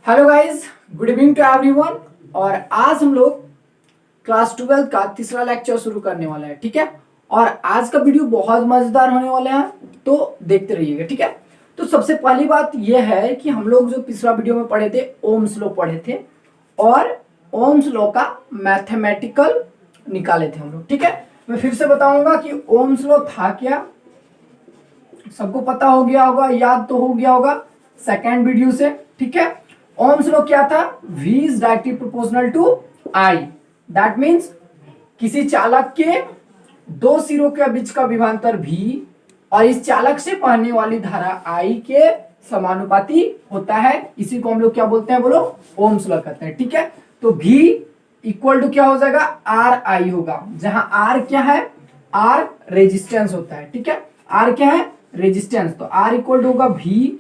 Hello guys, good evening to everyone. और आज हम लोग क्लास 12 का तीसरा लेक्चर शुरू करने वाला है, ठीक है। और आज का वीडियो बहुत मजेदार होने वाला है, तो देखते रहिएगा, ठीक है। तो सबसे पहली बात यह है कि हम लोग जो पिछला वीडियो में पढ़े थे ओम्स लॉ पढ़े थे और ओम्स लॉ का मैथमेटिकल निकाले थे हम लोग, ठीक है। मैं फिर से बताऊंगा कि ओम्स लॉ था क्या, सबको पता हो गया होगा, याद तो हो गया होगा सेकेंड वीडियो से, ठीक है। ओम्स लॉ क्या था? V is directly proportional to I। That means किसी चालक के दो सिरों के बीच का विभवांतर V और इस चालक से बहने वाली धारा I के समानुपाती होता है। इसी को हम लोग क्या बोलते हैं, बोलो? ओम्स लॉ कहते हैं, ठीक है। तो V इक्वल टू क्या हो जाएगा? RI होगा, जहां R क्या है? R रेजिस्टेंस होता है, ठीक है। R क्या है? रेजिस्टेंस। तो R इक्वल टू होगा V।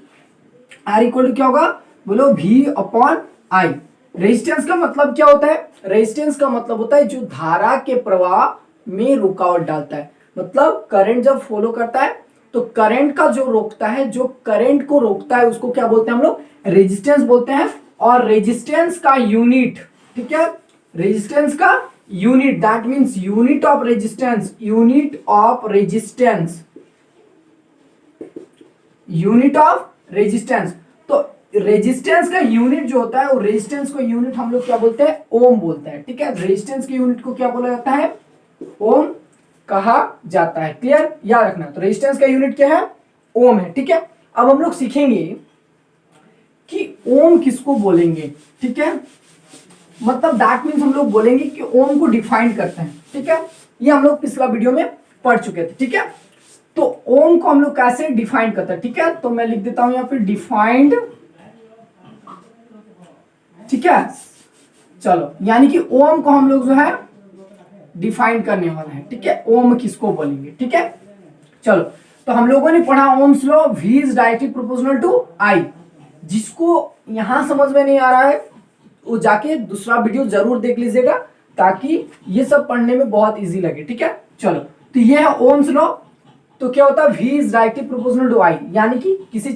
R इक्वल टू क्या होगा, बोलो? V upon I। रेजिस्टेंस का मतलब क्या होता है? रेजिस्टेंस का मतलब होता है जो धारा के प्रवाह में रुकावट डालता है। मतलब करंट जब फॉलो करता है तो करंट का जो रोकता है, जो करंट को रोकता है, उसको क्या बोलते हैं हम लोग? रेजिस्टेंस बोलते हैं। और रेजिस्टेंस का यूनिट, ठीक है, रेजिस्टेंस का unit, that means unit of resistance, unit of resistance, unit of resistance. तो रेजिस्टेंस का यूनिट जो होता है, वो रेजिस्टेंस को यूनिट हम लोग क्या बोलते हैं? ओम बोलते हैं, ठीक है। रेजिस्टेंस के यूनिट को क्या बोला जाता है? ओम कहा जाता है। क्लियर? याद रखना। तो रेजिस्टेंस का यूनिट क्या है? ओम है, ठीक है। अब हम लोग सीखेंगे कि ओम किसको बोलेंगे, ठीक है। मतलब दैट मीन्स हम लोग बोलेंगे कि ओम को डिफाइन करते हैं, ठीक है। ये हम लोग पिछला वीडियो में पढ़ चुके थे, ठीक है। तो ओम को हम लोग कैसे डिफाइन करते हैं, ठीक है। तो मैं लिख देता हूं यहां पे डिफाइंड, ठीक है। चलो, यानी कि ओम को हम लोग जो है डिफाइन करने वाले हैं, ठीक है। ओम किसको बोलेंगे, ठीक है। चलो, तो हम लोगों ने पढ़ा Ohm's law, V is directly proportional to I। जिसको यहां समझ में नहीं आ रहा है वो जाके दूसरा वीडियो जरूर देख लीजिएगा, ताकि ये सब पढ़ने में बहुत इजी लगे, ठीक है। चलो, तो ये है ओम्स लॉ। तो क्या होता है? V is directly proportional to I, यानी कि किसी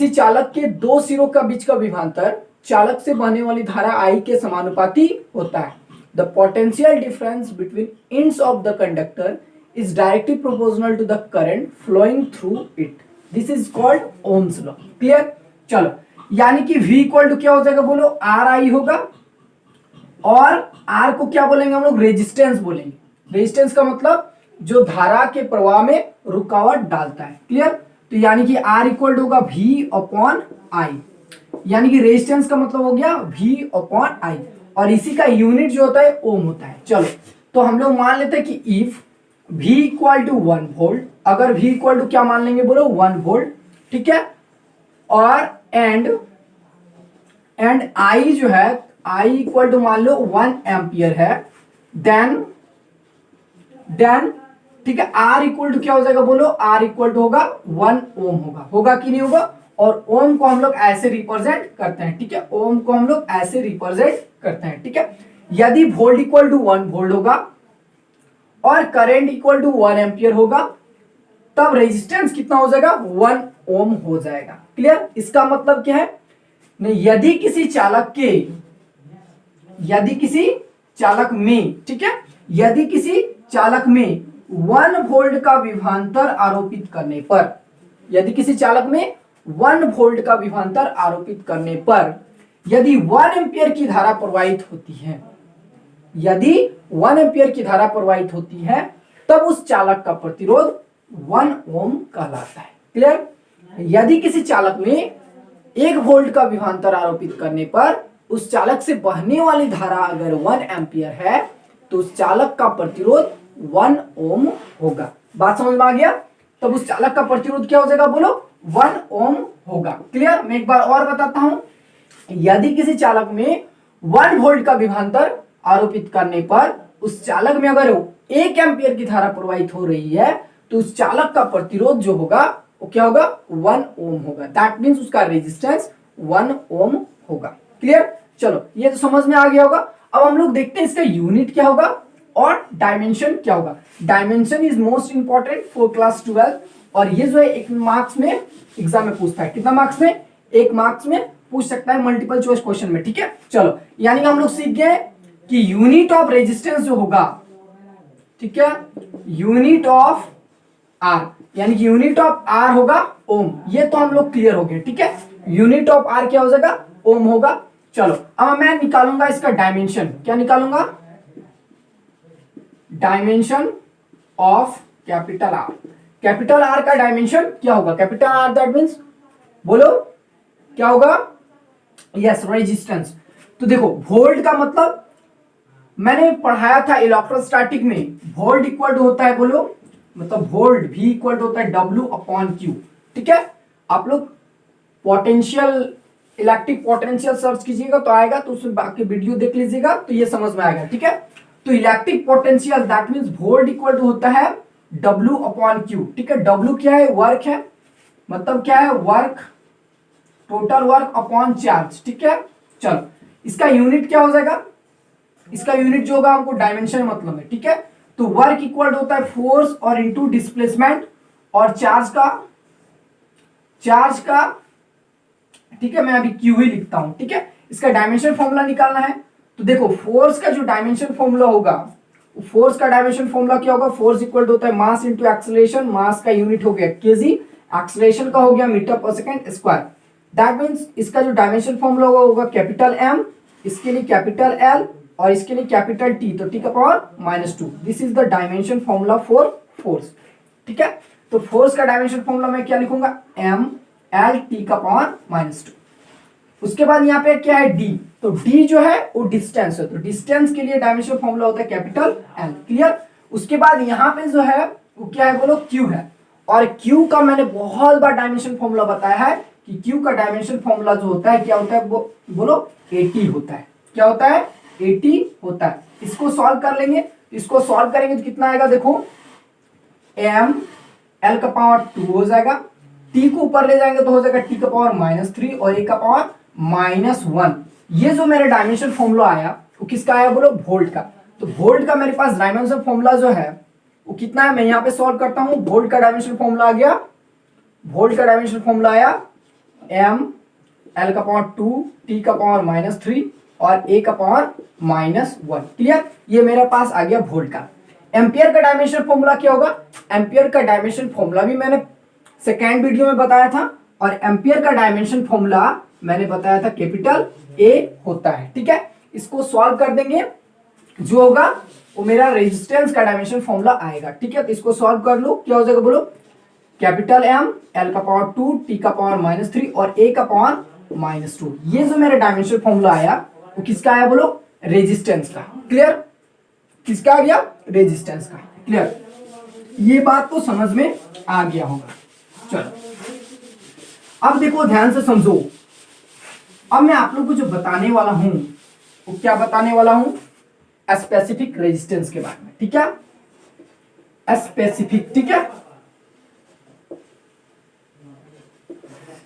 चालक के दो सिरों का बीच का विभवांतर चालक से बहने वाली धारा I के समानुपाती होता है। The potential difference between ends of the conductor is directly proportional to the current flowing through इट। This is called Ohm's law. Clear? चलो, यानी कि V इक्वल टू क्या हो जाएगा, बोलो? RI होगा। और R को क्या बोलेंगे हम लोग? रेजिस्टेंस बोलेंगे। रेजिस्टेंस का मतलब जो धारा के प्रवाह में रुकावट डालता है। क्लियर? तो यानी कि R इक्वल टू होगा V अपॉन I, यानी कि रेजिस्टेंस का मतलब हो गया V अपॉन I, और इसी का यूनिट जो होता है ओम होता है। चलो, तो हम लोग मान लेते हैं कि if V equal to 1 volt, अगर V इक्वल टू क्या मान लेंगे, बोलो? 1 वोल्ट, ठीक है। और एंड I जो है, I इक्वल टू मान लो 1 एम्पियर है, देन ठीक है, R इक्वल टू क्या हो जाएगा, बोलो? R इक्वल टू होगा 1 ओम होगा कि नहीं होगा? और ओम को हम लोग ऐसे रिप्रेजेंट करते हैं, ठीक है। ओम को हम लोग ऐसे रिप्रेजेंट करते हैं, ठीक है। यदि वोल्ट इक्वल टू 1 वोल्ट होगा और करंट इक्वल टू 1 एम्पियर होगा, तब रेजिस्टेंस कितना हो जाएगा? 1 ओम हो जाएगा। क्लियर? इसका मतलब क्या है? नहीं, यदि किसी चालक में, ठीक है, यदि किसी चालक में 1 वोल्ट का विभवांतर आरोपित करने पर, यदि किसी चालक में 1 वोल्ट का विभवांतर आरोपित करने पर यदि 1 एम्पियर की धारा प्रवाहित होती है, यदि 1 एम्पियर की धारा प्रवाहित होती है, तब उस चालक का प्रतिरोध 1 ओम कहलाता है। क्लियर? यदि किसी चालक में 1 वोल्ट का विभवांतर आरोपित करने पर उस चालक से बहने वाली धारा अगर 1 एम्पियर है, तो उस चालक का प्रतिरोध 1 ओम होगा। बात समझ में आ गया? तब उस चालक का प्रतिरोध क्या हो जाएगा, बोलो? 1 ओम होगा। क्लियर? मैं एक बार और बताता हूं। यदि किसी चालक में 1 वोल्ट का विभवांतर आरोपित करने पर उस चालक में अगर 1 एम्पियर की धारा प्रवाहित हो रही है, तो उस चालक का प्रतिरोध जो होगा वो क्या होगा? 1 ओम होगा। दैट मीन्स उसका रेजिस्टेंस 1 ओम होगा। क्लियर? चलो, ये तो समझ में आ गया होगा। अब हम लोग देखते हैं इसका यूनिट क्या होगा और डायमेंशन क्या होगा। Dimension is most important for class 12, और ये जो है 1 मार्क्स में एग्जाम में पूछता है। कितना मार्क्स में? 1 मार्क्स में पूछ सकता है मल्टीपल चॉइस क्वेश्चन में, ठीक है। चलो, यानी कि हम लोग सीख गए कि यूनिट ऑफ रेजिस्टेंस जो होगा, ठीक है, यूनिट ऑफ आर, यानी कि यूनिट ऑफ आर होगा ओम। ये तो हम लोग क्लियर हो गए, ठीक है। यूनिट ऑफ आर क्या हो जाएगा, ओम होगा। चलो, अब मैं निकालूंगा इसका डायमेंशन। क्या निकालूंगा, dimension of capital R. Capital R का डायमेंशन क्या होगा, कैपिटल आर दैट मीन्स, बोलो क्या होगा, यस, रेजिस्टेंस। तो देखो, वोल्ट का मतलब मैंने पढ़ाया था इलेक्ट्रोस्टैटिक में, वोल्ट इक्वल टू होता है, बोलो, मतलब वोल्ट भी इक्वल टू होता है W अपॉन Q, ठीक है। आप लोग पोटेंशियल, इलेक्ट्रिक पोटेंशियल सर्च कीजिएगा तो आएगा, तो उसमें बाकी वीडियो देख लीजिएगा तो ये समझ में आएगा, ठीक है। तो electric potential that means volt equal to होता है W अपॉन Q, ठीक है। W क्या है, वर्क है, मतलब क्या है, work, total work upon charge, ठीक है। चलो, इसका यूनिट क्या हो जाएगा, इसका यूनिट जो होगा हमको डायमेंशन मतलब है, ठीक है। तो वर्क इक्वल होता है फोर्स और इनटू डिस्प्लेसमेंट और चार्ज का, ठीक है। मैं अभी क्यू ही लिखता हूं, ठीक है। इसका डायमेंशन फॉर्मूला निकालना है। तो देखो, फोर्स का जो डायमेंशन फॉर्मूला होगा, फोर्स का डायमेंशन फॉर्मूला क्या होगा, फोर्स इक्वल होता है मास इनटू एक्सेलरेशन। मास का यूनिट हो गया केजी, एक्सेलरेशन का हो गया मीटर पर सेकंड स्क्वायर। दैट मींस इसका जो डायमेंशन फॉर्मूला होगा कैपिटल एम, इसके लिए कैपिटल एल और इसके लिए कैपिटल टी, तो टी का power -2। This is the dimension formula for force, ठीक है। तो फोर्स का डायमेंशन फॉर्मूला मैं क्या लिखूंगा, एम एल टी का पावर -2। उसके बाद यहाँ पे क्या है, डी। तो डी जो है वो डिस्टेंस है, तो डिस्टेंस के लिए डायमेंशन फॉर्मूला होता है कैपिटल एल, क्लियर। उसके बाद यहाँ पे जो है वो क्या है, बोलो, क्यू है। और क्यू का मैंने बहुत बार डायमेंशन फॉर्मूला बताया है कि क्यू का डायमेंशन फॉर्मूला जो होता है क्या होता है, वो बोलो 80 होता है। क्या होता है, 80 होता है। इसको सॉल्व कर लेंगे, इसको सॉल्व करेंगे तो कितना आएगा, देखो, एम एल का पावर 2 हो जाएगा, टी को ऊपर ले जाएंगे तो हो जाएगा टी का पावर -3 और ए का पावर -1। ये जो मेरे डायमेंशन फॉर्मूला आया वो किसका आया, बोलो, वोल्ट का। तो वोल्ट का मेरे पास डायमेंशन फॉर्मूला जो है वो कितना है, मैं यहाँ पे सॉल्व करता हूँ। वोल्ट का डायमेंशन फॉर्मूला आ गया, वोल्ट का डायमेंशन फॉर्मूला आया एम एल का पावर 2, टी का पावर -3 और ए का पावर -1, क्लियर। ये मेरे पास आ गया वोल्ट का। एम्पियर का डायमेंशन फॉर्मूला क्या होगा, एम्पियर का डायमेंशन फॉर्मूला भी मैंने सेकेंड वीडियो में बताया था, और एम्पियर का डायमेंशन फॉर्मूला मैंने बताया था कैपिटल ए होता है, ठीक है। इसको सॉल्व कर देंगे, जो होगा वो मेरा रेजिस्टेंस का डायमेंशन फॉर्मूला आएगा, ठीक है। तो इसको सॉल्व कर लो, क्या हो जाएगा, बोलो, कैपिटल एम एल का पावर 2, टी का पावर -3 और ए का पावर -2। ये जो मेरा डायमेंशन फॉर्मूला आया वो किसका आया, बोलो, रेजिस्टेंस का, क्लियर। किसका आ गया, रेजिस्टेंस का, क्लियर। ये बात तो समझ में आ गया होगा। चलो, अब देखो, ध्यान से समझो। अब मैं आप लोग को जो बताने वाला हूं वो क्या बताने वाला हूं, स्पेसिफिक रेजिस्टेंस के बारे में, ठीक है। स्पेसिफिक, ठीक है,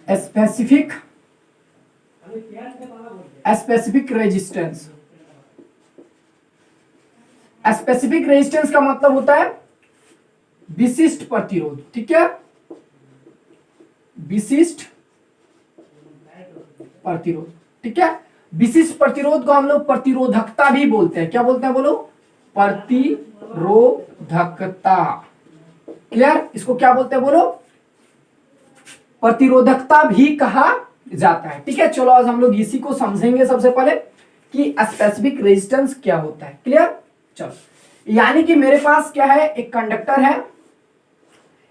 स्पेसिफिक रेजिस्टेंस। स्पेसिफिक रेजिस्टेंस का मतलब होता है विशिष्ट प्रतिरोध, ठीक है, विशिष्ट प्रतिरोध, ठीक है। विशिष्ट प्रतिरोध को हम लोग प्रतिरोधकता भी बोलते हैं। क्या बोलते हैं, बोलो, प्रतिरोधकता, क्लियर। इसको क्या बोलते हैं, बोलो, प्रतिरोधकता भी कहा जाता है, ठीक है। चलो, आज हम लोग इसी को समझेंगे सबसे पहले कि स्पेसिफिक रेजिस्टेंस क्या होता है, क्लियर। चलो, यानी कि मेरे पास क्या है, एक कंडक्टर है,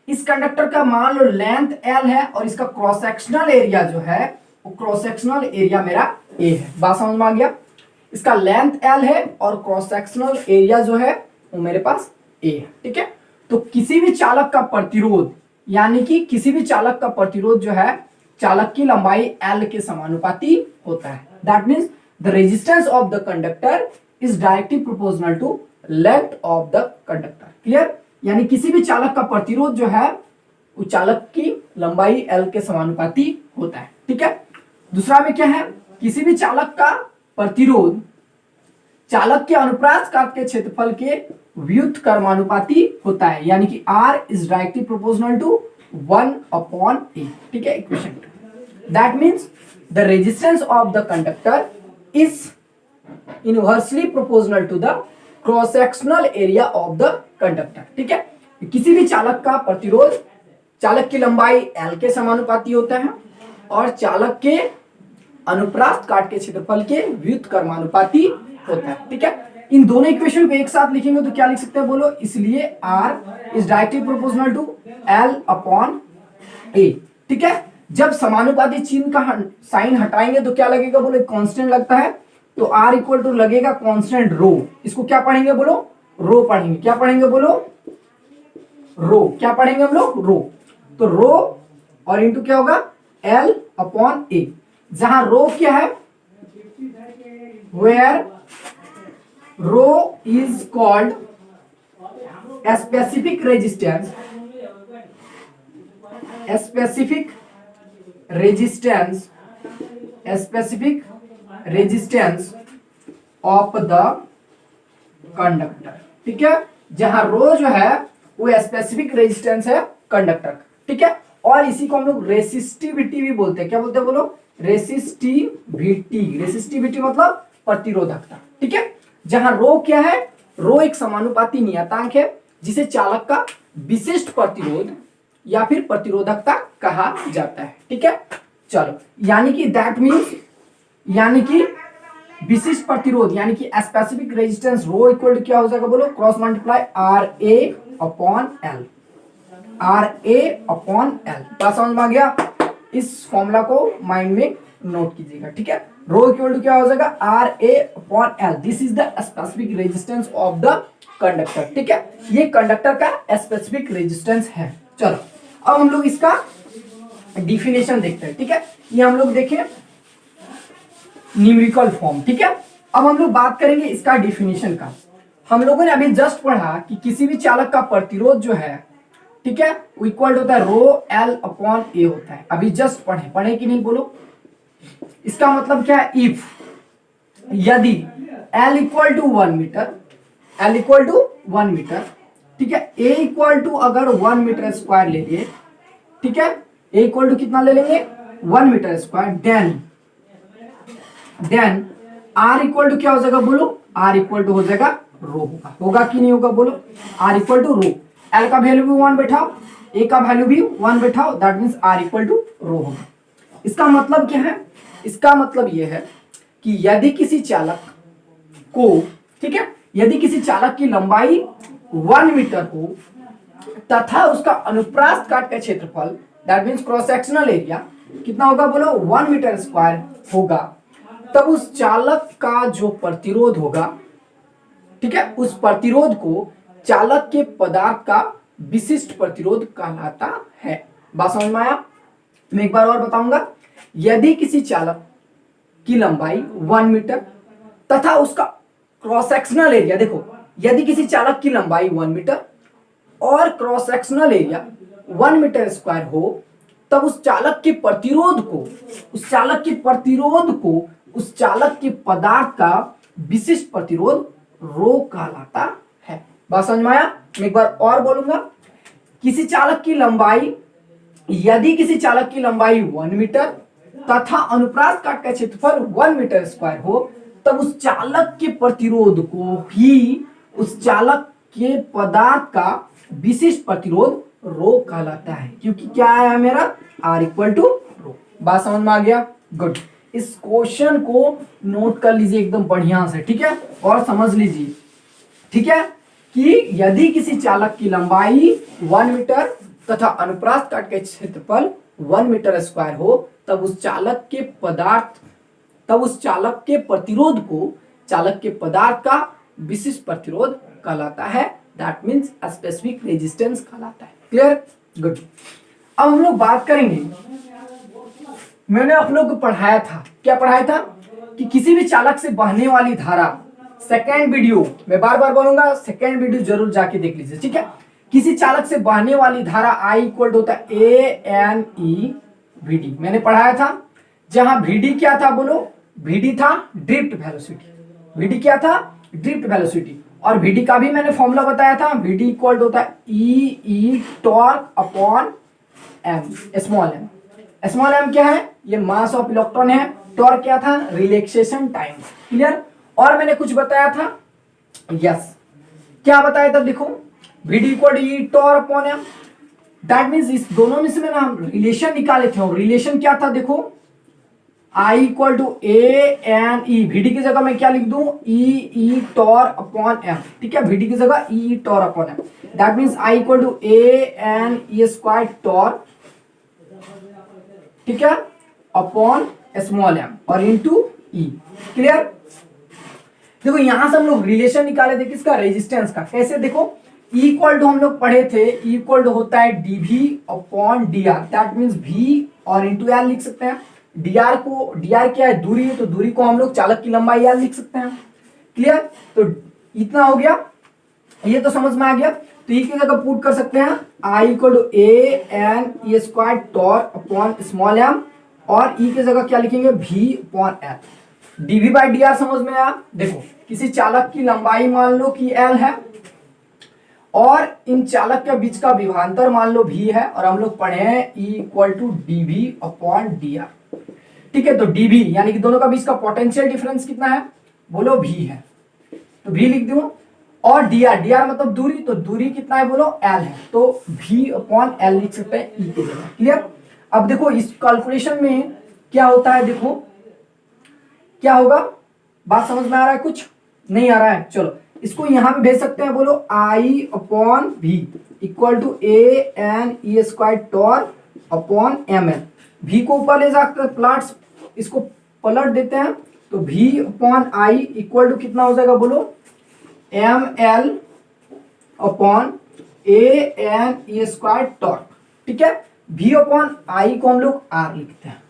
इस कंडक्टर का मान लो लेंथ L है और इसका क्रॉस सेक्शनल एरिया जो है वो क्रॉस सेक्शनल एरिया मेरा A है। बात समझ में आ गया। इसका लेंथ L है और क्रॉस सेक्शनल एरिया जो है वो मेरे पास A है, ठीक है। तो किसी भी चालक का प्रतिरोध, यानी कि किसी भी चालक का प्रतिरोध जो है चालक की लंबाई L के समानुपाती होता है। That means the resistance of the conductor is directly proportional to length of the conductor, clear. यानी किसी भी चालक का प्रतिरोध जो है वो चालक की लंबाई L के समानुपाती होता है, ठीक है। दूसरा में क्या है, किसी भी चालक का प्रतिरोध चालक के अनुप्रास काट के क्षेत्रफल के व्युत्क्रमानुपाती होता है, यानी कि R is directly proportional to 1/A, ठीक है, equation. That means the resistance of the conductor is inversely proportional to the cross sectional area of the conductor. ठीक है, किसी भी चालक का प्रतिरोध चालक की लंबाई L के समानुपाती होता है और चालक के अनुप्रास्थ काट के क्षेत्रफल के व्युत्क्रमानुपाती होता है। ठीक है, इन दोनों इक्वेशन को एक साथ लिखेंगे तो क्या लिख सकते हैं बोलो, इसलिए R is directly proportional to L upon A। ठीक है, जब समानुपाती चिन्ह का साइन हटाएंगे तो क्या लगेगा बोलो, कांस्टेंट लगता है, तो R इक्वल टू लगेगा कांस्टेंट रो। इसको क्या पढ़ेंगे बोलो, रो पढ़ेंगे। क्या पढ़ेंगे बोलो, रो। क्या पढ़ेंगे हम लोग, रो। तो रो और इंटू क्या होगा, L अपॉन A। जहां रो क्या है, where rho is called specific resistance, specific resistance, specific resistance of the conductor. ठीक है, जहां रो जो है वो स्पेसिफिक रेजिस्टेंस है कंडक्टर का। ठीक है, और इसी को हम लोग रेसिस्टिविटी भी बोलते हैं। क्या बोलते हैं बोलो, रेसिस्टिविटी। रेसिस्टिविटी मतलब प्रतिरोधकता। ठीक है, जहां रो क्या है, रो एक समानुपाती नियतांक है जिसे चालक का विशिष्ट प्रतिरोध या फिर प्रतिरोधकता कहा जाता है। ठीक है, चलो, यानी कि दैट मीन्स, यानी कि विशिष्ट प्रतिरोध यानी कि specific resistance rho equal to क्या हो जाएगा बोलो, cross multiply R A upon L, R A upon L. बात समझ में आ गया, इस फॉर्मूला को माइंड में नोट कीजिएगा। ठीक है, रो इक्वल टू क्या हो जाएगा, R A upon L. This is the specific resistance of the conductor. ठीक है, ये कंडक्टर का स्पेसिफिक रेजिस्टेंस है। चलो, अब हम लोग इसका डिफिनेशन देखते हैं। ठीक है, ये हम लोग देखें न्यूमेरिकल फॉर्म। ठीक है, अब हम लोग बात करेंगे इसका डिफिनेशन का। हम लोगों ने अभी जस्ट पढ़ा कि किसी भी चालक का प्रतिरोध जो है, ठीक है, वो इक्वल होता है रो एल अपॉन ए होता है। अभी जस्ट पढ़े कि नहीं बोलो। इसका मतलब क्या है, इफ यदि L equal to 1 metre, L equal to 1 metre, ठीक है, ए इक्वल टू अगर 1 मीटर स्क्वायर ले लिए, ठीक है, ए इक्वल टू कितना ले लेंगे, 1 metre square, then R equal to क्या हो जाएगा बोलो, आर इक्वल टू हो जाएगा रो। होगा कि नहीं होगा बोलो, R equal to rho. L का वैल्यू भी 1 बैठाओ, ए का वैल्यू भी 1 बैठाओ, that means R equal to rho होगा। इसका मतलब क्या है, इसका मतलब यह है कि यदि किसी चालक को, ठीक है, यदि किसी चालक की लंबाई 1 मीटर हो तथा उसका अनुप्रास्थ काट का क्षेत्रफल that means cross sectional area कितना होगा बोलो, 1 मीटर स्क्वायर होगा, तब उस चालक का जो प्रतिरोध होगा, ठीक है, उस प्रतिरोध को चालक के पदार्थ का विशिष्ट प्रतिरोध कहलाता है। बात समझ में आया? मैं एक बार और बताऊंगा। यदि किसी चालक की लंबाई 1 मीटर तथा उसका क्रॉस सेक्शनल एरिया, देखो, यदि किसी चालक की लंबाई 1 मीटर और cross sectional area 1 metre square हो, तब उस चालक के प्रतिरोध को, उस चालक के प्रतिरोध को उस चालक के पदार्थ का विशिष्ट प्रतिरोध रो कहलाता है। बात समझ में आया? मैं एक बार और बोलूंगा। किसी चालक की लंबाई, यदि किसी चालक की लंबाई 1 मीटर तथा अनुप्रास्थ काट का क्षेत्रफल 1 मीटर स्क्वायर हो, तब उस चालक के प्रतिरोध को ही उस चालक के पदार्थ का विशिष्ट प्रतिरोध रो कहलाता है, क्योंकि क्या है मेरा, आर इक्वल टू रो। बात समझ में आ गया? गुड। इस क्वेश्चन को नोट कर लीजिए एकदम बढ़िया से, ठीक है, और समझ लीजिए, ठीक है, कि यदि किसी चालक की लंबाई 1 मीटर तथा अनुप्रास्थ काट का क्षेत्रफल 1 मीटर स्क्वायर हो, तब उस चालक के पदार्थ, तब उस चालक के प्रतिरोध को चालक के पदार्थ का विशिष्ट प्रतिरोध कहलाता है, दैट मीन्स स्पेसिफिक रेजिस्टेंस कहलाता है। क्लियर? गुड। अब हम लोग बात करेंगे, मैंने आप लोग को पढ़ाया था, क्या पढ़ाया था, कि किसी भी चालक से बहने वाली धारा, सेकेंड वीडियो, मैं बार बार बोलूंगा, सेकेंड वीडियो जरूर जाके देख लीजिए, ठीक है। किसी चालक से बहने वाली धारा I इक्वल होता है ANE VD, मैंने पढ़ाया था। जहां VD क्या था बोलो, VD था ड्रिफ्ट वेलोसिटी, VD क्या था, ड्रिफ्ट वेलोसिटी, और VD का भी मैंने फॉर्मूला बताया था, VD इक्वल होता है E torque upon m, small m, small M क्या है, ये मास ऑफ इलेक्ट्रॉन है, टॉर्क क्या था, रिलैक्सेशन टाइम। क्लियर। और मैंने कुछ बताया था, यस क्या बताया था, देखो VD equal E tau upon M. That means इस दोनों में से मैंने हम रिलेशन निकाले थे, और रिलेशन क्या था, देखो I equal to ANE, VD की जगह मैं क्या लिख दूं, E टॉर अपॉन एम। ठीक है, VD की जगह E tau upon M. That means I equal to ANE square tau, ठीक है, अपॉन स्मॉल एम और इनटू E। क्लियर। देखो यहां से हम लोग रिलेशन निकाले थे किसका, रेजिस्टेंस का। कैसे, देखो इक्वल टू हम लोग पढ़े थे, इक्वल टू होता है dV upon dr। That means V और इनटू r लिख सकते हैं। dr क्या है, दूरी है, तो दूरी को हम लोग चालक की लंबाई r लिख सकते हैं। क्लियर। तो इतना हो गया, ये तो समझ में आ गया। तो ई की जगह पुट कर सकते हैं I equal to ANE square tau upon small M, और ई की जगह क्या लिखेंगे, V upon r। dV by dr समझ में आया। देखो किसी चालक की लंबाई मान लो कि L है, और इन चालक के बीच का विभवांतर मान लो V है, और हम लोग पढ़े हैं E equal to dV upon dr। ठीक है, तो dV यानी कि दोनों का बीच का पोटेंशियल डिफरेंस कितना है, बोलो V है, तो V लिख दूं। और dr मतलब दूरी, तो दूरी कितना है बोलो, L है, तो V अपॉन L लिख सकते हैं E की जगह। क्लियर। अब देखो इस कैलकुलेशन में क्या होता है, देखो क्या होगा, बात समझ में आ रहा है, कुछ नहीं आ रहा है, चलो इसको यहां पे भेज सकते हैं, बोलो I upon V equal to ANE square tau upon ml। V को ऊपर ले जाकर प्लॉट्स इसको पलट देते हैं, तो V upon I equal to कितना हो जाएगा, बोलो ml upon ANE square tau. ठीक है, V अपॉन I को हम लोग R लिखते हैं।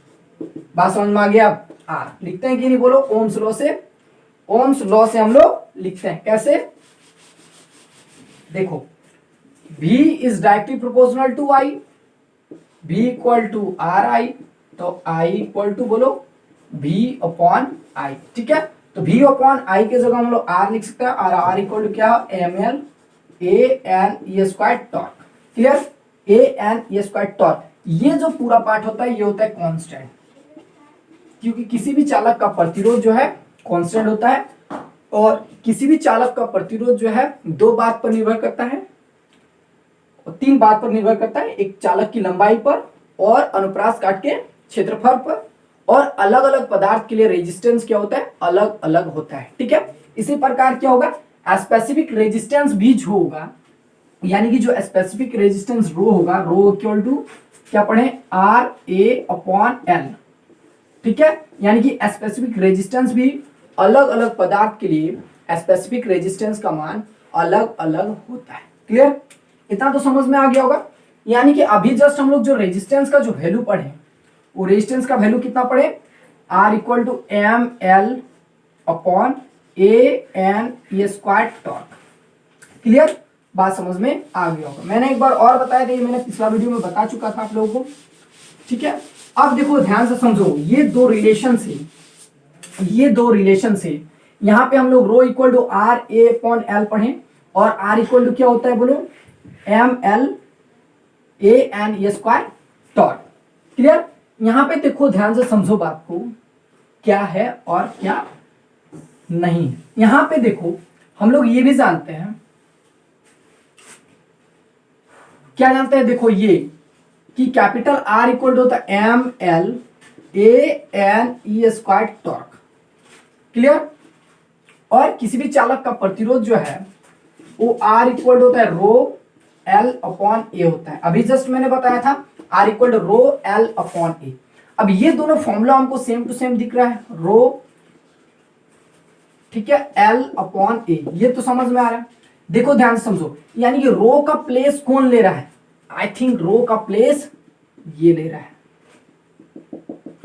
बात समझ में आ गया। R लिखते हैं कि नहीं, बोलो ओम्स लॉ से, ओम्स लॉ से हम लोग लिखते हैं। कैसे, देखो V is directly proportional to I, V equal to RI, तो I इक्वल टू बोलो V अपॉन I। ठीक है, तो V अपॉन I के जगह हम लोग R लिख सकते हैं, और R इक्वल टू क्या, ml ANE square torque. Clear, ANE square torque. ये जो पूरा पार्ट होता है ये होता है कांस्टेंट, क्योंकि किसी भी चालक का प्रतिरोध जो है कांस्टेंट होता है, और किसी भी चालक का प्रतिरोध जो है दो बात पर निर्भर करता है, और तीन बात पर निर्भर करता है, एक चालक की लंबाई पर, और अनुप्रास काट के क्षेत्रफल पर, और अलग अलग पदार्थ के लिए रेजिस्टेंस क्या होता है, अलग अलग होता है। ठीक है, इसी प्रकार क्या होगा, स्पेसिफिक रेजिस्टेंस भी जो होगा, यानी कि जो स्पेसिफिक रेजिस्टेंस रो होगा, रो इक्वल टू क्या पढ़े, RA अपॉन L। ठीक है, यानी कि स्पेसिफिक रेजिस्टेंस भी अलग अलग पदार्थ के लिए स्पेसिफिक रेजिस्टेंस का मान अलग अलग होता है। क्लियर, इतना तो समझ में आ गया होगा। यानी कि अभी जस्ट हम लोग जो रेजिस्टेंस का जो वैल्यू पढ़े, वो रेजिस्टेंस का वैल्यू कितना पढ़े, R equal to ml upon ANE square torque. Clear, बात समझ में आ गया होगा। मैंने एक बार और बताया था, ये मैंने पिछला वीडियो में बता चुका था आप लोगों को। ठीक है, अब देखो ध्यान से समझो, ये दो रिलेशन से यहां पे हम लोग rho equal to RA upon L पढ़े, और R इक्वल टू क्या होता है बोलो, ml ANE square torque. Clear, यहां पे देखो ध्यान से समझो बात को, क्या है और क्या नहीं। यहां पे देखो हम लोग ये भी जानते हैं, क्या जानते हैं, देखो ये कि कैपिटल R इक्वल टू होता है ml ANE square torque. Clear, और किसी भी चालक का प्रतिरोध जो है वो R इक्वल टू होता है रो L अपॉन A होता है। अभी जस्ट मैंने बताया था R equal to rho L upon A। अब ये दोनों फॉर्मूला हमको सेम टू सेम दिख रहा है, रो, ठीक है, L अपॉन A, ये तो समझ में आ रहा है। देखो ध्यान से समझो, यानी कि रो का प्लेस कौन ले रहा है, आई थिंक रो का प्लेस ये ले रहा है,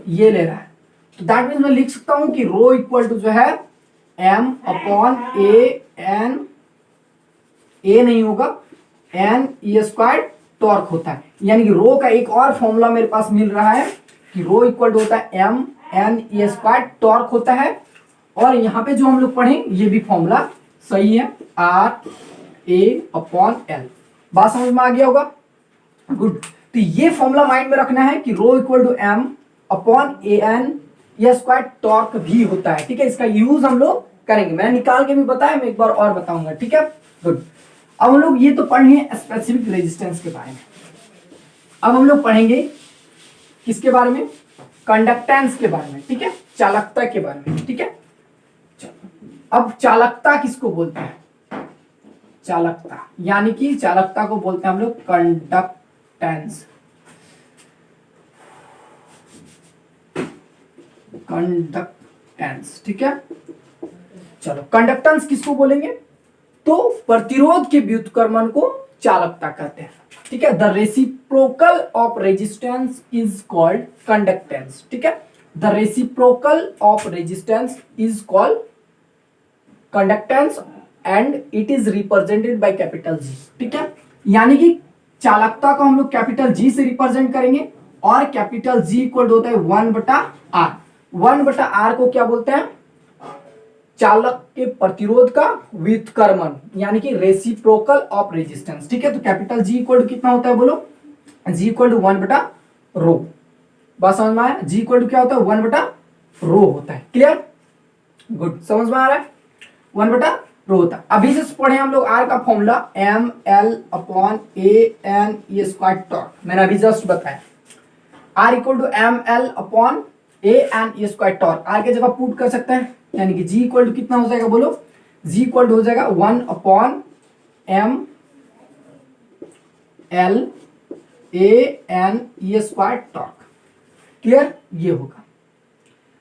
ये ले रहा है। तो दैट मीन्स मैं लिख सकता हूं कि रो इक्वल टू जो है m अपॉन A नहीं होगा, NE स्क्वायर टॉर्क होता है। यानी कि रो का एक और फॉर्मूला मेरे पास मिल रहा है कि रो इक्वल टू होता है MNE स्क्वायर टॉर्क होता है, और यहां पे जो हम लोग पढ़े ये भी फॉर्मूला सही है, RA अपॉन L। बात समझ में आ गया होगा, गुड। तो ये फॉर्मूला माइंड में रखना है कि rho equal to M upon A N या स्क्वायर टॉर्क भी होता है, ठीक है। इसका यूज हम लोग करेंगे, मैंने निकाल के भी बताया, मैं एक बार और बताऊंगा, ठीक है। गुड। अब हम लोग ये तो पढ़ लिए स्पेसिफिक रेजिस्टेंस के बारे में। अब हम लोग पढ़ेंगे किसके बारे में, कंडक्टेंस के बारे में, ठीक है, चालकता के बारे में, ठीक है। अब चालकता किसको बोलते हैं, चालकता, यानी कि चालकता को बोलते हैं हम लोग कंडक्टेंस। कंडक्टेंस, ठीक है। चलो, कंडक्टेंस किसको बोलेंगे, तो प्रतिरोध के व्युत्क्रमण को चालकता कहते हैं, ठीक है। The reciprocal of resistance is called conductance, ठीक है। The reciprocal of resistance is called conductance and it is represented by capital G, ठीक है। यानी कि चालकता को हम लोग कैपिटल जी से रिप्रेजेंट करेंगे और कैपिटल जी इक्वल होता है 1/r। 1/r को क्या बोलते हैं, चालक के प्रतिरोध का व्युत्क्रमण, यानी कि रेसिप्रोकल ऑफ रेजिस्टेंस, ठीक है। तो कैपिटल जी इक्वल कितना होता है बोलो, जी इक्वल टू 1/ρ। बात समझ में आया, जी इक्वल टू क्या होता है, 1/ρ होता है। क्लियर, गुड, समझ में आ रहा है, 1/ρ होता है। अभी से पढ़े हम लोग आर का formula M L upon A N E square torque, मैंने अभी जस्ट बताया। R equal to M L upon A N E square torque, R के जगह पुट कर सकते हैं, यानी कि जी इक्वल टू कितना हो जाएगा बोलो, जी इक्वल टू हो जाएगा 1/m l a n e square torque. Clear, ये होगा।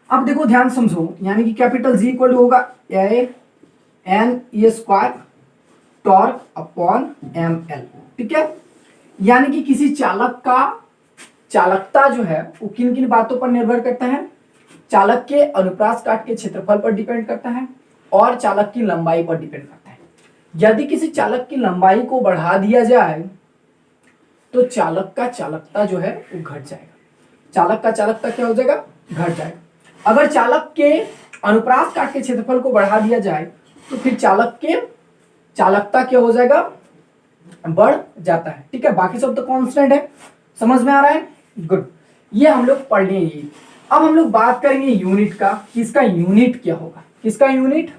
अब देखो ध्यान समझो, यानी कि कैपिटल जी इक्वल टू होगा a n e square torque upon m l, ठीक है। यानी कि किसी चालक का चालकता जो है वो किन किन बातों पर निर्भर करता है, चालक के अनुप्रास काट के क्षेत्रफल पर डिपेंड करता है और चालक की लंबाई पर डिपेंड करता है। यदि किसी चालक की लंबाई को बढ़ा दिया जाए तो चालक का चालकता जो है वो घट जाएगा, चालक का चालकता क्या हो जाएगा, घट जाएगा। अगर चालक के अनुप्रास काट के क्षेत्रफल को बढ़ा दिया जाए तो फिर चालक के चालकता क्या हो जाएगा, बढ़ जाता है, ठीक है। बाकी सब तो कांस्टेंट है, समझ में आ रहा है, गुड। ये हम लोग पढ़ लिए। अब हम लोग बात करेंगे यूनिट का, किसका यूनिट क्या होगा, किसका unit,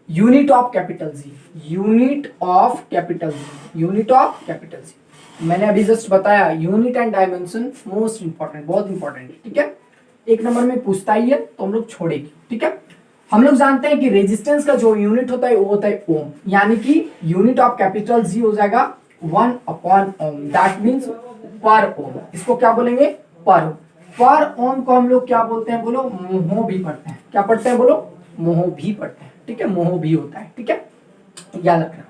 unit of capital G, unit of capital G, unit of capital G. मैंने अभी जस्ट बताया unit and dimension most important, बहुत इंपॉर्टेंट है, ठीक है। एक नंबर में पूछता ही है तो हम लोग छोड़ेंगे, ठीक है। हम लोग जानते हैं कि रेजिस्टेंस का जो यूनिट होता है वो होता है ओम, यानी कि यूनिट ऑफ कैपिटल जी हो जाएगा 1/ओम, दैट मीन्स पर ओम। इसको क्या बोलेंगे, पर ओम को हम लोग क्या बोलते हैं बोलो, मोहो भी पढ़ते हैं, क्या पढ़ते हैं बोलो, मोहो भी पढ़ते हैं, ठीक है, मोहो भी होता है, ठीक है, याद रखना।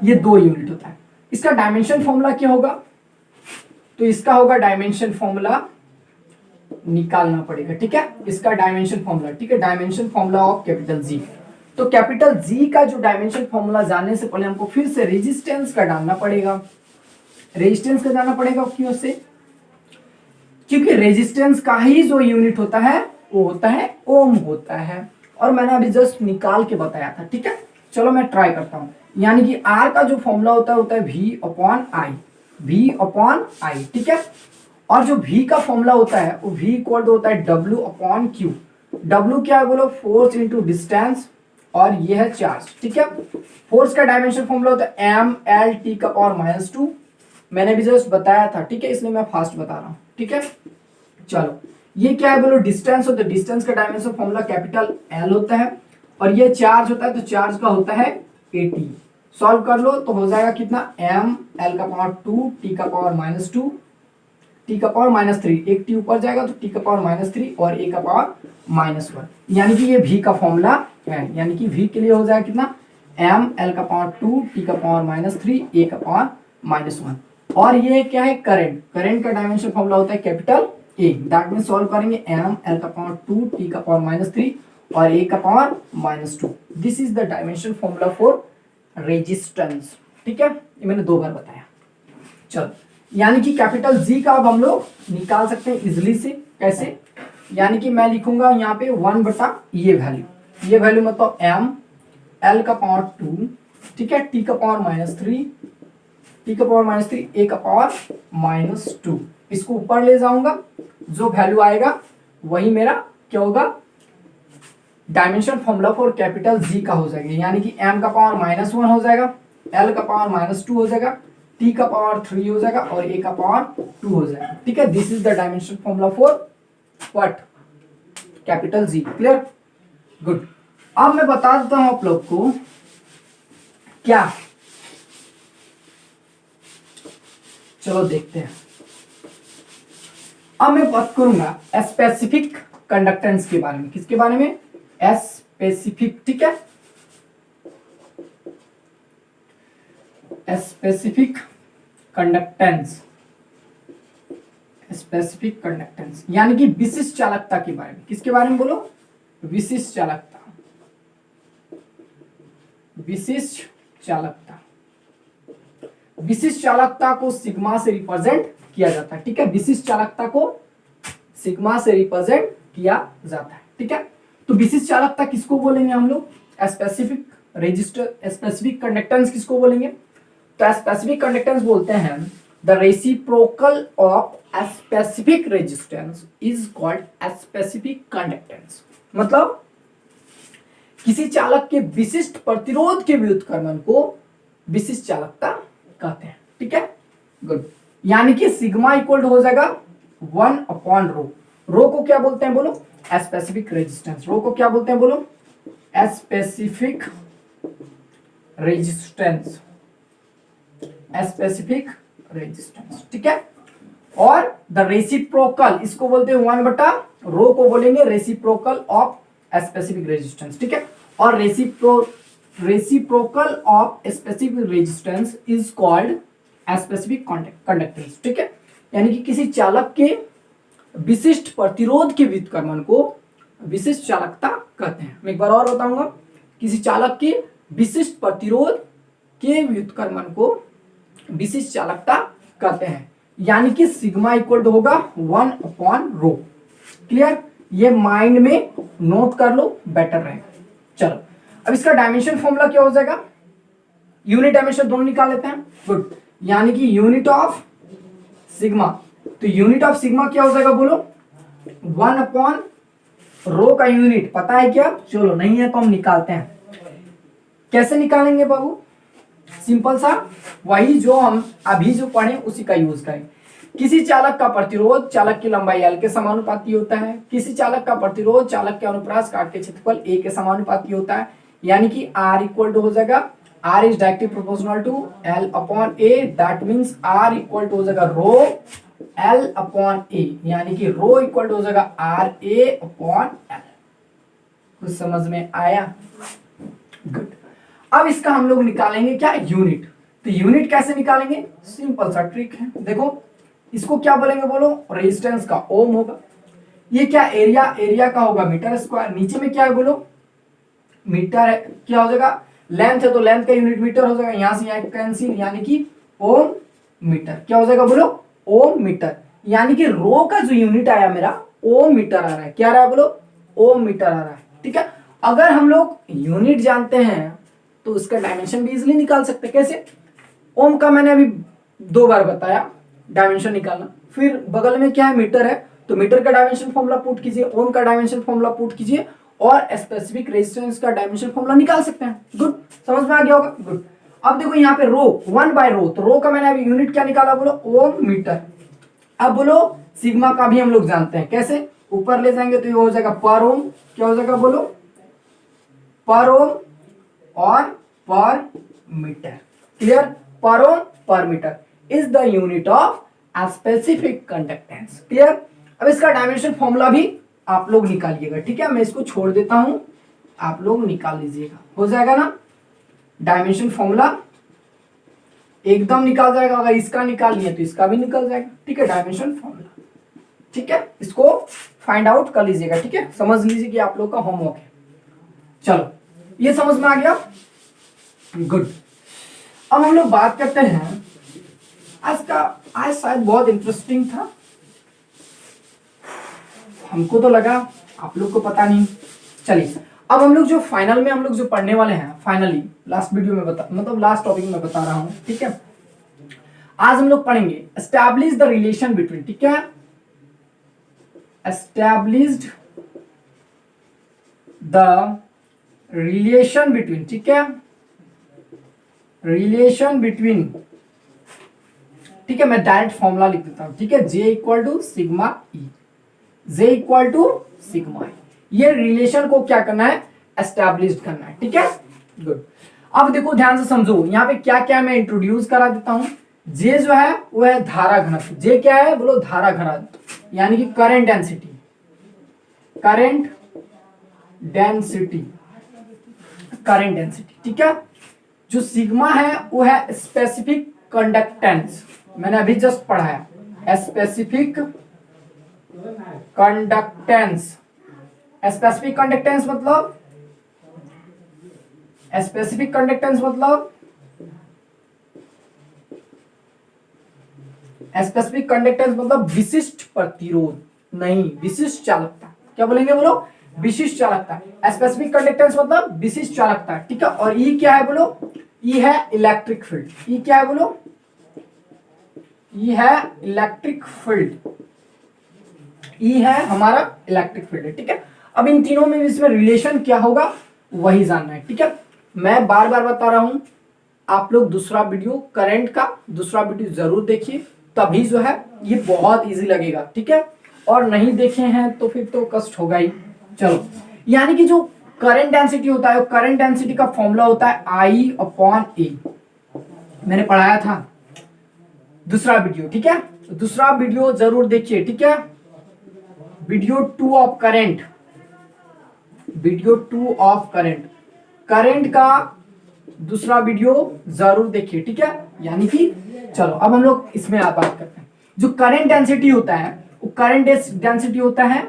ये 2 यूनिट होता है। इसका डायमेंशन फॉर्मूला क्या होगा, तो इसका होगा डायमेंशन फॉर्मूला निकालना पड़ेगा, ठीक है, इसका डायमेंशन फॉर्मूला, ठीक है, dimension formula of capital G. तो कैपिटल जी का जो डायमेंशन फॉर्मूला जानने से पहले हमको फिर से रेजिस्टेंस का डालना पड़ेगा, रेजिस्टेंस का जानना पड़ेगा, क्यों से, क्योंकि रेजिस्टेंस का ही जो यूनिट होता है वो होता है ओम होता है, और मैंने अभी जस्ट निकाल के बताया था, ठीक है। चलो मैं ट्राई करता हूं, यानी कि आर का जो फॉर्मूला होता है V upon I, V upon I, ठीक है। और जो V का फॉर्मूला होता है वो V इक्वल होता है W अपॉन Q। W क्या है बोलो, फोर्स इंटू डिस्टेंस, और ये है चार्ज, ठीक है। फोर्स का डायमेंशन फॉर्मूला होता है mL/(T)⁻²। मैंने भी जस्ट बताया था, ठीक है, इसलिए मैं फास्ट बता रहा हूँ, ठीक है। चलो, ये क्या है बोलो, डिस्टेंस होता है, डिस्टेंस का डायमेंशन फॉर्मूला कैपिटल L होता है, और ये चार्ज होता है तो चार्ज का होता है AT। सॉल्व कर लो तो हो जाएगा कितना, mL/2 T⁻², T⁻3, एक T ऊपर जाएगा तो T⁻³ और A⁻1, यानी कि ये V का फॉर्मूला है, यानी कि V के लिए हो जाएगा कितना, mL/2 T⁻³ A⁻1, और ये क्या है, करंट, करंट का डायमेंशन फॉर्मूला होता है capital A, that means solve करेंगे mL/2 T⁻³ और A⁻²। This is the dimension formula for resistance, ठीक है, ये मैंने 2 बार बताया। चलो, यानी कि कैपिटल जी का अब हम लोग निकाल सकते हैं इजिली से, कैसे, यानी कि मैं लिखूंगा यहाँ पे 1/, ये वैल्यू मतलब mL/2, ठीक है, T⁻³ टी का पावर -3 a का पावर -2। इसको ऊपर ले जाऊंगा, जो वैल्यू आएगा वही मेरा क्या होगा, dimension formula for capital G का हो जाएगा, यानी कि m का पावर -1 हो जाएगा, l का पावर -2 हो जाएगा, t का पावर 3 हो जाएगा और a का पावर 2 हो जाएगा। ठीक है, this is the dimension formula for what, capital G. Clear, good. अब मैं बता देता हूं आप लोग को क्या, चलो देखते हैं। अब मैं बात करूंगा स्पेसिफिक कंडक्टेंस के बारे में। किसके बारे में, स्पेसिफिक। ठीक है, स्पेसिफिक कंडक्टेंस, स्पेसिफिक कंडक्टेंस यानी कि विशिष्ट चालकता के बारे में। किसके बारे में बोलो, विशिष्ट चालकता, विशिष्ट चालकता। विशिष्ट चालकता को सिग्मा से रिप्रेजेंट किया जाता है। ठीक है, विशिष्ट चालकता को सिग्मा से रिप्रेजेंट किया जाता है। ठीक है, तो विशिष्ट चालकता किसको बोलेंगे हम लोग, स्पेसिफिक रेजिस्टर, स्पेसिफिक कंडक्टेंस किसको बोलेंगे, तो स्पेसिफिक कंडक्टेंस बोलते हैं the reciprocal of specific resistance is called specific conductance. मतलब किसी चालक के विशिष्ट प्रतिरोध के व्युत्क्रमण को विशिष्ट चालकता कहते हैं। ठीक है, गुड। यानी कि सिग्मा इक्वल हो जाएगा 1/ρ। रो को क्या बोलते हैं बोलो, स्पेसिफिक रेजिस्टेंस। रो को क्या बोलते हैं बोलो, स्पेसिफिक रेजिस्टेंस, स्पेसिफिक रेजिस्टेंस। ठीक है, और द रेसिप्रोकल इसको बोलते हैं 1/रो को बोलेंगे रेसिप्रोकल ऑफ स्पेसिफिक रेजिस्टेंस। ठीक है, और reciprocal of specific resistance is called specific conductance. ठीक है, यानी कि किसी चालक के विशिष्ट प्रतिरोध के व्युत्क्रमण को विशिष्ट चालकता कहते हैं। मैं एक बार और बताऊंगा, किसी चालक के विशिष्ट प्रतिरोध के व्युत्क्रमण को विशिष्ट चालकता कहते हैं, यानी कि सिग्मा इक्वल होगा 1/ρ। क्लियर, ये माइंड में नोट कर लो, बेटर रहेगा। चलो, अब इसका डायमेंशन फॉर्मूला क्या हो जाएगा, यूनिट डायमेंशन दोनों निकाल लेते हैं। गुड, यानी कि यूनिट ऑफ सिग्मा, तो यूनिट ऑफ सिग्मा क्या हो जाएगा बोलो, 1/ρ का यूनिट पता है क्या, चलो नहीं है तो हम निकालते हैं। कैसे निकालेंगे बाबू, सिंपल सा, वही जो हम अभी जो पढ़े उसी का यूज करें। किसी चालक का प्रतिरोध चालक की लंबाई l के समानुपाती होता है। किसी चालक का प्रतिरोध चालक के अनुप्रास काट के क्षेत्रफल a के समानुपाती होता है, यानी कि R इक्वल टू हो जाएगा, R is directly proportional to L/A, that means R equal to हो जाएगा रो L/A, यानी कि रो इक्वल टू हो जाएगा RA/L। कुछ समझ में आया, गुड। अब इसका हम लोग निकालेंगे क्या, यूनिट। तो यूनिट कैसे निकालेंगे, सिंपल सा ट्रिक है, देखो इसको क्या बोलेंगे बोलो, रेजिस्टेंस का ओम होगा। ये क्या, एरिया, एरिया का होगा मीटर स्क्वायर। नीचे में क्या है बोलो, मीटर है, क्या हो जाएगा, लेंथ है तो लेंथ का यूनिट मीटर हो जाएगा, यहां से यहां कैंसिल, यानी कि ओम मीटर। क्या हो जाएगा बोलो, ओम मीटर। यानी कि रो का जो यूनिट आया मेरा ओम मीटर आ रहा है। क्या आ रहा है बोलो, ओम मीटर आ रहा है। ठीक है, अगर हम लोग यूनिट जानते हैं तो उसका डायमेंशन भी इजिली निकाल सकते हैं। कैसे, ओम का मैंने अभी 2 बार बताया डायमेंशन निकालना। फिर बगल में क्या है, मीटर है, तो मीटर का डायमेंशन फॉर्मूला पुट कीजिए, ओम का डायमेंशन फॉर्मूला पुट कीजिए और स्पेसिफिक रेजिस्टेंस का डायमेंशन फॉर्मूला निकाल सकते हैं। गुड, समझ में आ गया होगा, गुड। अब देखो यहाँ पे रो 1/ρ, तो रो का मैंने अभी यूनिट क्या निकाला बोलो, ओम मीटर। अब बोलो सिग्मा का भी हम लोग जानते हैं, कैसे, ऊपर ले जाएंगे तो ये हो जाएगा पर ओम। क्या हो जाएगा बोलो, पर ओम और पर metre. Clear, per ohm per metre is the unit of specific conductance. Clear, अब इसका डायमेंशन फॉर्मूला भी आप लोग निकालिएगा। ठीक है, मैं इसको छोड़ देता हूं, आप लोग निकाल लीजिएगा, हो जाएगा ना। डायमेंशन फॉर्मूला एकदम निकाल जाएगा, अगर इसका निकाल लिया तो इसका भी निकल जाएगा। ठीक है, डायमेंशन फॉर्मूला। ठीक है, इसको फाइंड आउट कर लीजिएगा। ठीक है, समझ लीजिए कि आप लोग का होमवर्क है। चलो, ये समझ में आ गया, गुड। अब हम लोग बात करते हैं आज शायद बहुत इंटरेस्टिंग था, हमको तो लगा, आप लोग को पता नहीं। चलिए, अब हम लोग जो फाइनल में हम लोग जो पढ़ने वाले हैं, फाइनली लास्ट वीडियो में मतलब लास्ट टॉपिक में बता रहा हूं। ठीक है, आज हम लोग पढ़ेंगे एस्टैब्लिश द रिलेशन बिटवीन, ठीक है, एस्टैब्लिश्ड द रिलेशन बिटवीन, ठीक है, रिलेशन बिटवीन, ठीक है, मैं डायरेक्ट फॉर्मूला लिख देता हूं, ठीक है, J equal to sigma E, J equal to sigma E. ये रिलेशन को क्या करना है, एस्टैब्लिश करना है, ठीक है, गुड। अब देखो ध्यान से समझो, यहाँ पे क्या क्या मैं इंट्रोड्यूस करा देता हूं। J जो है वो है धारा घनत्व, J क्या है बोलो, धारा घनत्व, यानी कि current density, current density, current density, ठीक है। जो सिग्मा है वो है स्पेसिफिक कंडक्टेंस, मैंने अभी जस्ट पढ़ा है, स्पेसिफिक कंडक्टेंस। स्पेसिफिक कंडक्टेंस मतलब, स्पेसिफिक कंडक्टेंस मतलब, स्पेसिफिक कंडक्टेंस मतलब विशिष्ट प्रतिरोध, नहीं विशिष्ट चालकता। क्या बोलेंगे बोलो, विशिष्ट चालकता। स्पेसिफिक कंडक्टेंस मतलब विशिष्ट चालकता, ठीक है। और ई क्या है बोलो, ई है इलेक्ट्रिक फील्ड, ई क्या है बोलो, ई है इलेक्ट्रिक फील्ड, ई है हमारा इलेक्ट्रिक फील्ड है, ठीक है। अब इन तीनों में इसमें रिलेशन क्या होगा वही जानना है, ठीक है। मैं बार बार बता रहा हूं, आप लोग दूसरा वीडियो करंट का दूसरा वीडियो जरूर देखिए, तभी जो है ये बहुत इजी लगेगा, ठीक है। और नहीं देखे हैं तो फिर तो कष्ट होगा ही। चलो, यानी कि जो करंट डेंसिटी होता है, करंट डेंसिटी का फॉर्मूला होता है I अपॉन ए, मैंने पढ़ाया था दूसरा वीडियो, ठीक है। तो दूसरा वीडियो जरूर देखिए, ठीक है, video 2 of current, video 2 of current, current का दूसरा वीडियो जरूर देखिए, ठीक है। यानी कि चलो अब हम लोग इसमें बात करते हैं। जो करंट डेंसिटी होता है वो करंट डेंसिटी होता है,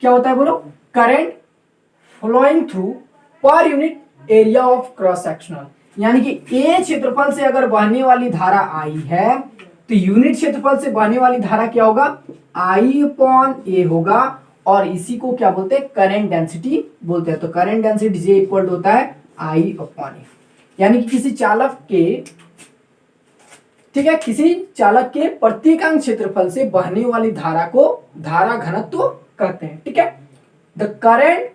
क्या होता है बोलो, current flowing through per unit area of cross sectional, यानी कि ए क्षेत्रफल से अगर बहने वाली धारा आई है तो यूनिट क्षेत्रफल से बहने वाली धारा क्या होगा, I अपॉन ए होगा, और इसी को क्या बोलते हैं, करंट डेंसिटी बोलते हैं। तो करंट डेंसिटी J इक्वल होता है I अपॉन ए, यानी कि किसी चालक के, ठीक है, किसी चालक के प्रत्येकांक क्षेत्रफल से बहने वाली धारा को धारा घनत्व कहते हैं, ठीक है। The current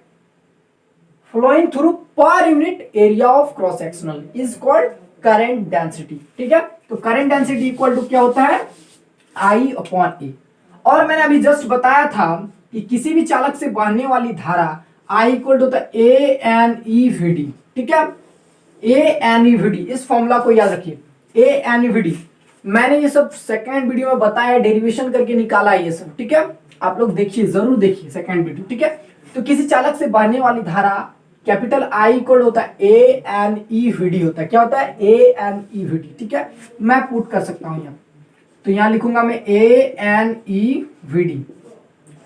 flowing through per unit area of cross sectional is called current density, ठीक है। तो करंट डेंसिटी इक्वल टू क्या होता है, I अपॉन ए। और मैंने अभी जस्ट बताया था कि किसी भी चालक से बहने वाली धारा I इक्वल टू होता है ANEVD, ठीक है, ANEVD। इस फॉर्मूला को याद रखिए, ANEVD। मैंने ये सब सेकेंड वीडियो में बताया, डेरिवेशन करके निकाला ये सब, ठीक है। आप लोग देखिए, जरूर देखिए सेकेंड वीडियो, ठीक है। तो किसी चालक से बहने वाली धारा कैपिटल I इक्वल होता है ANEVD होता है, क्या होता है, ANEVD, ठीक है। मैं पुट कर सकता हूं यहाँ, तो यहां लिखूंगा मैं ANEVD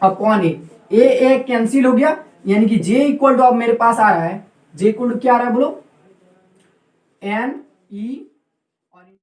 अपॉन ए कैंसिल हो गया, यानी कि J इक्वल टू अब मेरे पास आ रहा है, J इक्वल टू क्या आ रहा है बोलो, NE